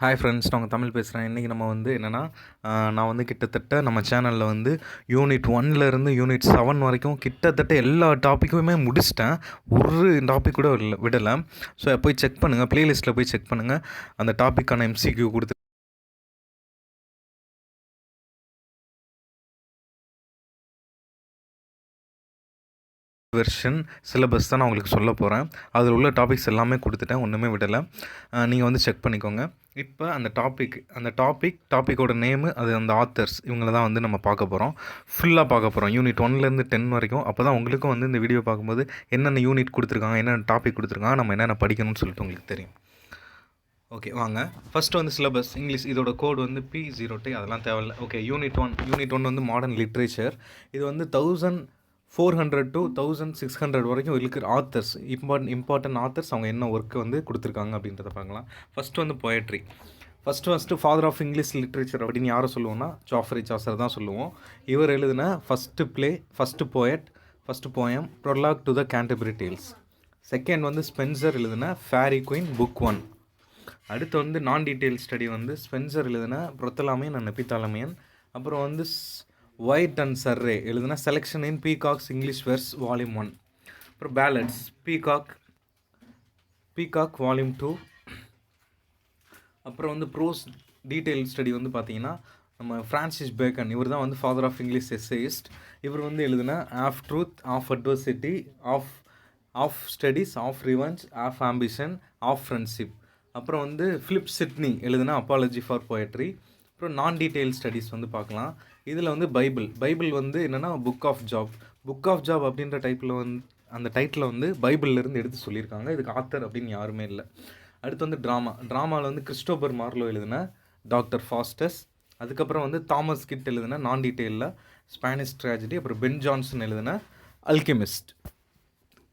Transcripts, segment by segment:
Hi friends, நான் உங்கள் தமிழ் பேசுகிறேன். இன்றைக்கி நம்ம வந்து என்னென்னா, நான் வந்து கிட்டத்தட்ட நம்ம சேனலில் வந்து யூனிட் 1லேருந்து யூனிட் 7 வரைக்கும் கிட்டத்தட்ட எல்லா டாப்பிக்குமே முடிச்சிட்டேன். ஒரு டாபிக் கூட விடலை. ஸோ போய் செக் பண்ணுங்கள், ப்ளேலிஸ்ட்டில் போய் செக் பண்ணுங்கள். அந்த டாப்பிக்கான எம்சிக்யூ கொடுத்து வெர்ஷன் சிலபஸ் தான் நான் உங்களுக்கு சொல்ல போகிறேன். அதில் உள்ள டாபிக்ஸ் எல்லாமே கொடுத்துட்டேன், ஒன்றுமே விடலை. நீங்கள் வந்து செக் பண்ணிக்கோங்க. இப்போ அந்த டாப்பிக்கோட நேமு, அது அந்த ஆத்தர்ஸ், இவங்கள தான் வந்து நம்ம பார்க்க போகிறோம். ஃபுல்லாக பார்க்க போகிறோம் யூனிட் 1லேருந்து 10 வரைக்கும். அப்போ தான் உங்களுக்கும் வந்து இந்த வீடியோ பார்க்கும்போது என்னென்ன யூனிட் கொடுத்துருக்காங்க, என்னென்ன டாபிக் கொடுத்துருக்காங்க, நம்ம என்னென்ன படிக்கணும்னு சொல்லிட்டு உங்களுக்கு தெரியும். ஓகே, வாங்க. ஃபஸ்ட்டு வந்து சிலபஸ் இங்கிலீஷ். இதோட கோடு வந்து P0T, அதெல்லாம் தேவையில்லை. ஓகே, யூனிட் ஒன் வந்து மாடர்ன் லிட்ரேச்சர். இது வந்து 1400 to 1600 வரைக்கும் இருக்கிற ஆத்தர்ஸ், இம்பார்ட்டன்ட் ஆத்தர்ஸ், அவங்க என்ன ஒர்க்கு வந்து கொடுத்துருக்காங்க அப்படின்றத பார்க்கலாம். ஃபஸ்ட்டு வந்து poetry. First father of English literature அப்படின்னு யாரை சொல்லுவோம்னா ஜாஃப்ரி சாசர் தான் சொல்லுவோம். இவர் எழுதின first play, first poet, first poem prologue to the Canterbury Tales. Second வந்து ஸ்பென்சர் எழுதின ஃபேரி குயின் புக் 1. அடுத்து வந்து நான் டீட்டெயில் ஸ்டடி வந்து ஸ்பென்சர் எழுதின புரொத்தலாமியன் அண்ட் எபித்தாலமியன். அப்புறம் வந்து ஒயிட் அண்ட் சர்ரே எழுதின செலெக்ஷன் இன் பீகாக்ஸ் இங்கிலீஷ் வெர்ஸ் வால்யூம் 1. அப்புறம் பேலட்ஸ் பீகாக் வால்யூம் 2. அப்புறம் வந்து ப்ரோஸ் டீட்டெயில் ஸ்டடி வந்து பார்த்தீங்கன்னா நம்ம ஃப்ரான்சிஸ் பேக்கன், இவர் தான் வந்து ஃபாதர் ஆஃப் இங்கிலீஷ் எஸ்ஸேயிஸ்ட். இவர் வந்து எழுதின of truth, of adversity, of studies, of revenge, of ambition, of friendship. அப்புறம் வந்து ஃபிலிப் சிட்னி எழுதினா அப்பாலஜி ஃபார் போயட்ரி. அப்புறம் நான் டீட்டெயில் ஸ்டடீஸ் வந்து பார்க்கலாம். இதில் வந்து பைபிள் வந்து என்னென்னா புக் ஆஃப் ஜாப் அப்படின்ற டைப்பில் வந்து அந்த டைட்டில் வந்து பைபிள்லேருந்து எடுத்து சொல்லியிருக்காங்க. இதுக்கு ஆத்தர் அப்படின்னு யாருமே இல்லை. அடுத்து வந்து ட்ராமாவில் வந்து கிறிஸ்டோபர் மார்லோ எழுதின டாக்டர் ஃபாஸ்டஸ். அதுக்கப்புறம் வந்து தாமஸ் கிட் எழுதின நான் டீட்டெயிலில் ஸ்பானிஷ் ட்ராஜடி. அப்புறம் பென் ஜான்சன் எழுதின அல்கெமிஸ்ட்.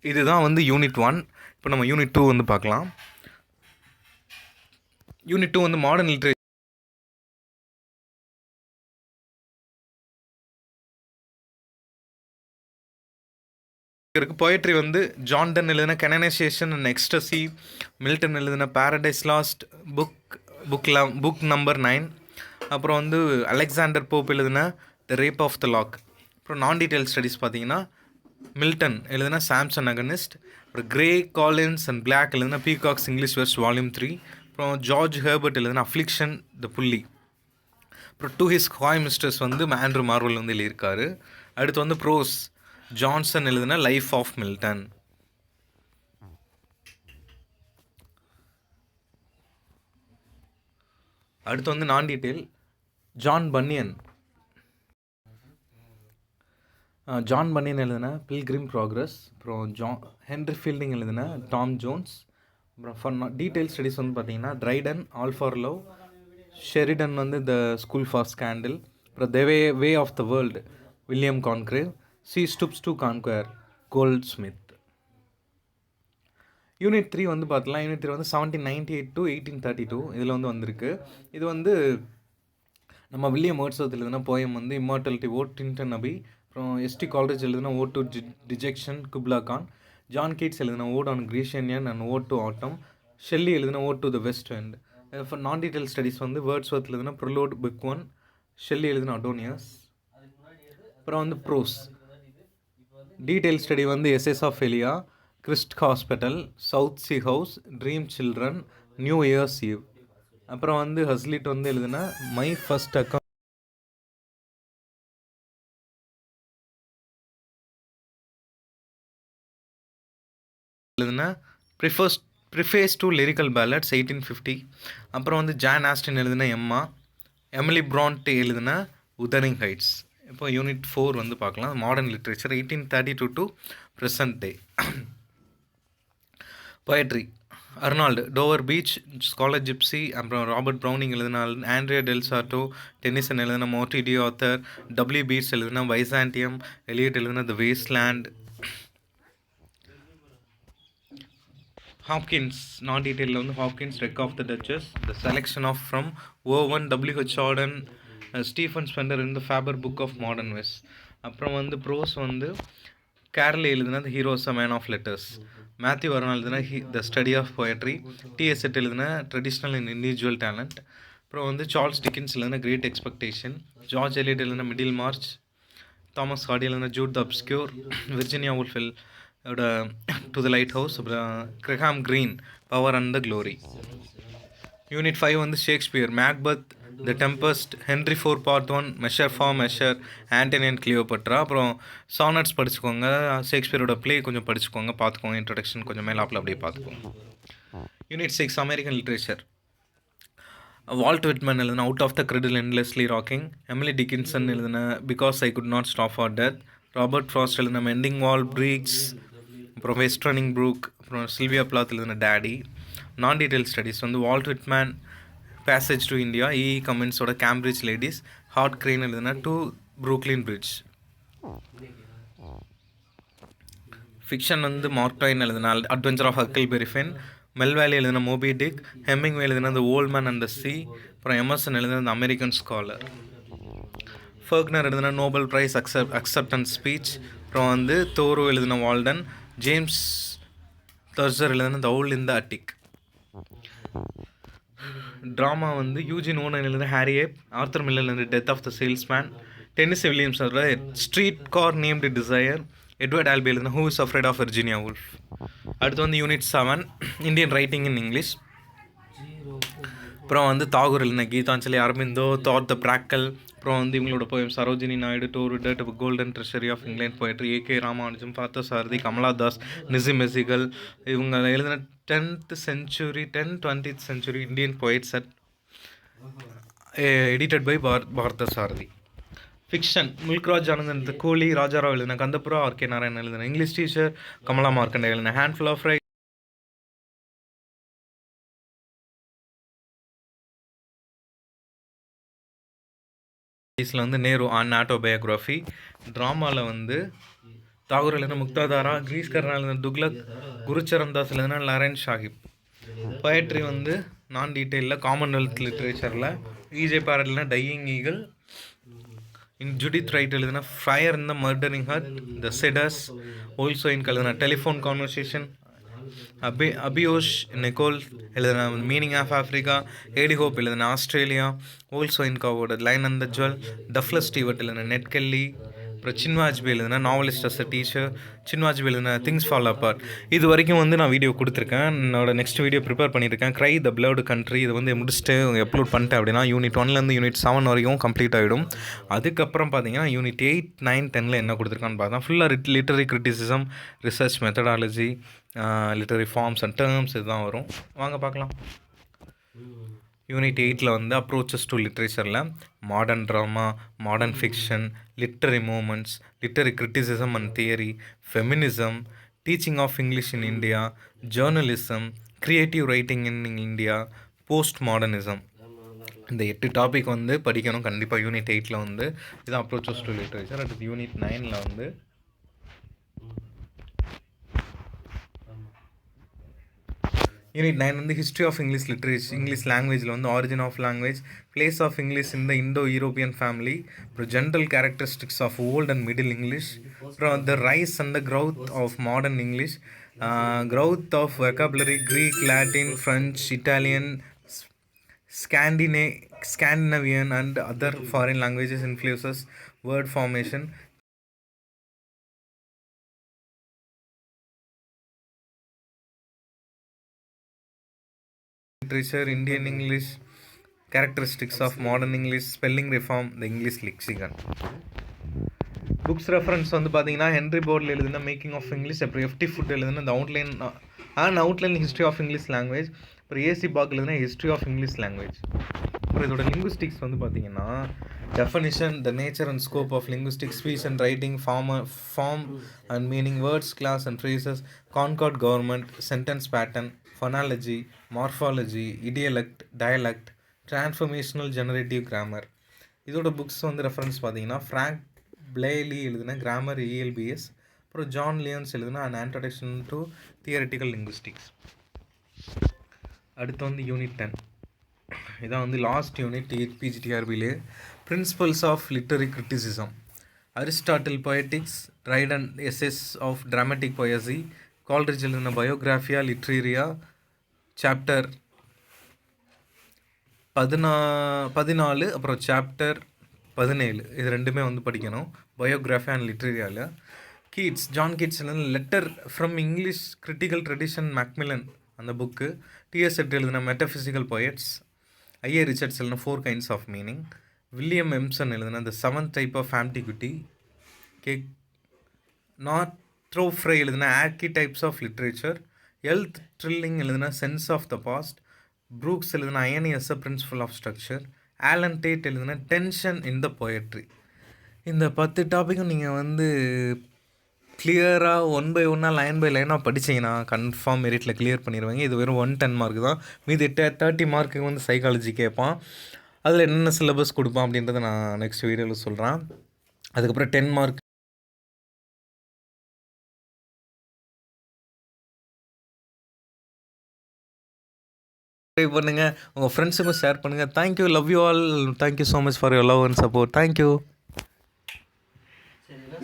இதுதான் வந்து யூனிட் 1. இப்போ நம்ம யூனிட் 2 வந்து பார்க்கலாம். யூனிட் 2 வந்து மாடர்ன் லிட்ரேச்சர். போயட்ரி வந்து ஜான் டன் எழுதின கனனைசேஷன் அண்ட் எக்ஸ்டசி, மில்டன் எழுதின பாரடைஸ் லாஸ்ட், புக் நம்பர் 9. அப்புறம் வந்து அலெக்சாண்டர் போப் எழுதின the rape of the lock. அப்புறம் நான் டீட்டெயில் ஸ்டடீஸ் பார்த்தீங்கன்னா மில்டன் எழுதின சாம்சன் அகனிஸ்ட். அப்புறம் கிரே, காலின்ஸ் அண்ட் பிளாக் எழுதின பீகாக்ஸ் இங்கிலீஷ் வெர்ஸ் வால்யூம் 3. அப்புறம் ஜார்ஜ் ஹெர்பர்ட் எழுதின அஃப்ளிக்ஷன் த புள்ளி. அப்புறம் டு ஹிஸ் காய் மிஸ்டர்ஸ் வந்து ஆண்ட்ரூ மார்வல் வந்து எழுதியிருக்காரு. அடுத்து வந்து ப்ரோஸ் ஜான்சன் எழுதின லைஃப் ஆஃப் மில்டன். அடுத்து வந்து நான் டீட்டெயில் ஜான் பன்னியன் எழுதின பில்கிரிம் ப்ராக்ரஸ். அப்புறம் ஹென்ரி ஃபீல்டிங் எழுதின டாம் ஜோன்ஸ். அப்புறம் ஃபார் டீட்டெயில் ஸ்டடீஸ் வந்து பார்த்தீங்கன்னா Dryden all for love, Sheridan வந்து த ஸ்கூல் ஃபார் ஸ்கேண்டில். அப்புறம் the way of the world William Congreve, she stoops to conquer Goldsmith. Unit 3 வந்து பார்த்தலாம். Unit 3 வந்து 1798 to 1832 இதில் வந்து வந்திருக்கு. இது வந்து நம்ம வில்லியம் வேர்ட்ஸ்வொர்த் எழுதின போயம் வந்து இம்மார்டாலிட்டி ஓட் டின்டன் அபி. அப்புறம் எஸ்டி கால்ரேஜ் எழுதின ode to dejection Kubla Khan. John Keats எழுதின ode on Grecian and ode to autumn. Shelley எழுதின ode to the west end. For non detail studies வந்து Wordsworth எழுதின prelude book 1, Shelley எழுதின Adonais. அப்புறம் வந்து prose detail study வந்து essays of Elia, Christ's Hospital, south sea house, dream children, new years eve. அப்புறம் வந்து ஹஸ்லிட் வந்து எழுதின மை ஃபர்ஸ்ட் அக்கவுண்ட் எழுதின ப்ரிஃபேஸ் டு லிரிக்கல் பேலட்ஸ் 1850. அப்புறம் வந்து ஜான் ஆஸ்டின் எழுதின எமிலி பிராண்ட் எழுதின உதரிங் ஹைட்ஸ். இப்போ யூனிட் 4 வந்து பார்க்கலாம். Modern literature 1832 to present day. Poetry Arnold, Tovar beach, scholar gypsy. அப்புறம் ராபர்ட் ப்ரௌனிங் எழுதின ஆண்ட்ரியா டெல் சார்ட்டோ, டென்னிசன் எழுதின மோர்டிடி ஆத்தர், டபிள்யூ பீட்ஸ் எழுதின பைசாண்டியம், எலியட் எழுதின த வேஸ்ட்லேண்ட். ஹாப்கின்ஸ் நான் டீட்டெயிலில் வந்து Hopkins ரெக் of the duchess, the selection of from Owen, WH Auden, Stephen Spender in the Faber book of modern verse. அப்புறம் வந்து prose வந்து Carlyle எழுதுனா the heroes a man of letters. Matthew Arnold எழுதுனா the study of poetry. TS Eliot எழுதுனா traditional and individual talent. அப்புறம் வந்து Charles Dickens எழுதுனா great expectation. George Eliot எழுதுனா மிடில் மார்ச். தாமஸ் ஹார்டி எழுதுனா Jude the obscure. Virginia Woolf to the lighthouse. அப்புறம் Graham Greene power and the glory. Unit 5 வந்து Shakespeare, Macbeth, the tempest, Henry four part 1, measure for measure, Antony and Cleopatra. அப்புறம் sonnets படிச்சுக்கோங்க, ஷேக்ஸ்பியரோட play கொஞ்சம் படிச்சுக்கோங்க, பார்த்துக்கோங்க, introduction கொஞ்சம் மேலாப்பில் அப்படியே பார்த்துக்கோங்க. Unit 6 American literature. Walt Whitman எழுதுனா out of the cradle endlessly rocking. Emily Dickinson எழுதுன because I could not stop for death. Robert Frost எழுதுன மெண்டிங் வால் ப்ரீக்ஸ். அப்புறம் வெஸ்ட் ரன்னிங் ப்ரூக். அப்புறம் சில்வியா பிளாத் எழுதுன டேடி. நான் டீட்டெயில் ஸ்டடீஸ் வந்து Walt Whitman passage to India, கமின்ஸோட Cambridge ladies. Hart Crane எழுதுனா to Brooklyn bridge. Fiction வந்து Mark Twain எழுதுனா adventure of Huckleberry Finn. மெல்வேலி எழுதுனா Moby Dick. Hemingway எழுதுனா the old man and the sea. அப்புறம் Emerson எழுதுனா the American scholar. ஃபர்க்னர் எழுதுனா Nobel prize acceptance speech. அப்புறம் வந்து தோரோ எழுதுனா வால்டன். ஜேம்ஸ் தர்சர் எழுதுனா the old in the attic. Drama வந்து யூஜின் ஓனன் எழுதுன ஹாரியேப். ஆர்த்தர் மில்லர் எழுதுன death of the salesman. Tennessee Williams streetcar named desire. Edward Albee எழுதுன who is afraid of Virginia Woolf. அடுத்து வந்து unit 7 Indian writing in English. அப்புறம் வந்து தாகூர் எழுதின Gitanjali, Aurobindo, thought the paraclete. அப்புறம் வந்து இவங்களோட poem Sarojini Naidu, Toru Dutt, golden treasury of England poetry, AK Ramanujan, Parthasarathy, Kamala Das, Nissim Ezekiel. இவங்க எழுதின 10th century 20th century Indian poets at edited by Parthasarathy. Fiction Mulk Raj ஆனந்தன் கூலி, ராஜாராவ் எழுதின கந்தபுரா, ஆர்கே நாராயணன் எழுதின இங்கிலீஷ் டீச்சர், கமலா மார்க்கண்டே எழுதின ஹேண்ட்ஃபுல் ஆஃப் ரைஸ். இதில் வந்து நேரு ஆன் ஆட்டோபயோகிராஃபி. ட்ராமாவில் வந்து தாகூர் எழுதின முக்தாதாரா, கிரீஸ் கர்னா எழுதின துக்லக், குருச்சரந்தாஸ் எழுதின லரன் சாஹிப். போயட்ரி வந்து நான் டீட்டெயிலில் காமன்வெல்த் லிட்ரேச்சரில் EJ Pratt dying eagle. Judith Wright எழுதின fire in the murdering hut, the cedars. Wole Soyinka எழுதின டெலிஃபோன் கான்வர்சேஷன். அபியோஷ் நிக்கோல் எழுதின meaning of Africa. AD Hope எழுதின ஆஸ்திரேலியா. ஓல்சோயின்காவோட lion and the jewel. Douglas Stewart எழுதின Ned Kelly. அப்புறம் Chinua Achebe எழுதின novelist as a teacher. Chinua Achebe எழுதின things fall apart. இது வரைக்கும் வந்து நான் வீடியோ கொடுத்துருக்கேன். என்னோட நெக்ஸ்ட் வீடியோ ப்ரிப்பேர் பண்ணியிருக்கேன், க்ரை த பிளட் கண்ட்ரி. இது வந்து முடிச்சுட்டு அப்லோட் பண்ணிட்டேன் அப்படின்னா யூனிட் 1லேருந்து யூனிட் 7 வரைக்கும் கம்ப்ளீட் ஆகிடும். அதுக்கப்புறம் பார்த்தீங்கன்னா யூனிட் 8, 9, 10 என்ன கொடுத்துருக்கான்னு பார்த்தா ஃபுல்லாக literary criticism, research methodology, literary forms and terms இதுதான் வரும். வாங்க பார்க்கலாம். யூனிட் 8 வந்து அப்ரோச்சஸ் டு லிட்ரேச்சரில் modern drama, modern fiction, literary movements, literary criticism and theory, feminism, teaching of English in India, journalism, creative writing in India, post modernism. இந்த 8 topic வந்து படிக்கணும் கண்டிப்பாக யூனிட் 8 வந்து. இதுதான் அப்ரோச்சஸ் டு லிட்ரேச்சர். அடுத்து unit 9 வந்து unit 9 வந்து history of English literature. English லாங்குவேஜில் வந்து origin of language, place of English in the Indo European family, அப்புறம் general characteristics of old and middle English, அப்புறம் the rise and the growth of modern English, growth of vocabulary, Greek, Latin, French, Italian, Scandinavian and other foreign languages influences word formation. Literature, Indian English, characteristics of modern English, spelling reform, the English lexicon. Books reference வந்து பார்த்தீங்கன்னா Henry Bradley எழுதுனா making of English, அப்புறம் FT Wood எழுதுனா இந்த outline history of English language, அப்புறம் AC Baugh எழுதுனா history of English language. அப்புறம் இதோட லிங்குஸ்டிக்ஸ் வந்து பார்த்தீங்கன்னா definition, the nature and scope of linguistics, speech and writing, form and meaning, words, class and phrases, concord government, sentence pattern, phonology, morphology, idiolect, dialect, transformational generative grammar. இதோட books வந்து reference பார்த்தீங்கன்னா Frank Palmer எழுதின grammar ELBS, அப்புறம் John Lyons எழுதின an introduction to theoretical linguistics. அடுத்து வந்து unit 10. இதான் வந்து லாஸ்ட் யூனிட் PGTRBலே principles of literary criticism. Aristotle poetics, Dryden essays of dramatic பொயசி, Coleridge எழுதின பயோகிராஃபியா லிட்ரேரியா சாப்டர் 14, அப்புறம் சாப்டர் 17, இது ரெண்டுமே வந்து படிக்கணும் பயோகிராஃபி அண்ட் லிட்ரேரியாவில். Keats, John Keats letter from English critical tradition Macmillan அந்த புக்கு. டிஎஸ் செட் எழுதின மெட்டஃபிசிக்கல் பொயட்ஸ். ஐஏ ரிச்சர்ட்ஸ் எழுதின 4 kinds of meaning. William Empson எழுதின the 7th type of antiquity. Northrop Frye எழுதின ஆர்கி டைப்ஸ் ஆஃப் லிட்ரேச்சர். எல்த் Trilling எழுதின sense of the past. Brooks எழுதின irony as a principle of structure. Allen Tate எழுதின tension in the poetry. இந்த 10 டாப்பிக்கும் நீங்கள் வந்து கிளியராக 1 by 1 லைன் பை லைனாக படிச்சிங்கன்னா கன்ஃபார்ம் மெரிட்டில் கிளியர் பண்ணிடுவாங்க. இது வெறும் 110 மார்க் தான். மீதி 30 மார்க்குக்கு வந்து சைக்காலஜி கேட்பான். அதில் என்னென்ன சிலபஸ் கொடுப்பான் அப்படின்றத நான் நெக்ஸ்ட் வீடியோவில் சொல்கிறேன். அதுக்கப்புறம் 10 மார்க் ட்ரை பண்ணுங்கள், உங்கள் ஃப்ரெண்ட்ஸுக்கும் ஷேர் பண்ணுங்கள். Thank you, love you all. Thank you so much for your love and support. Thank you.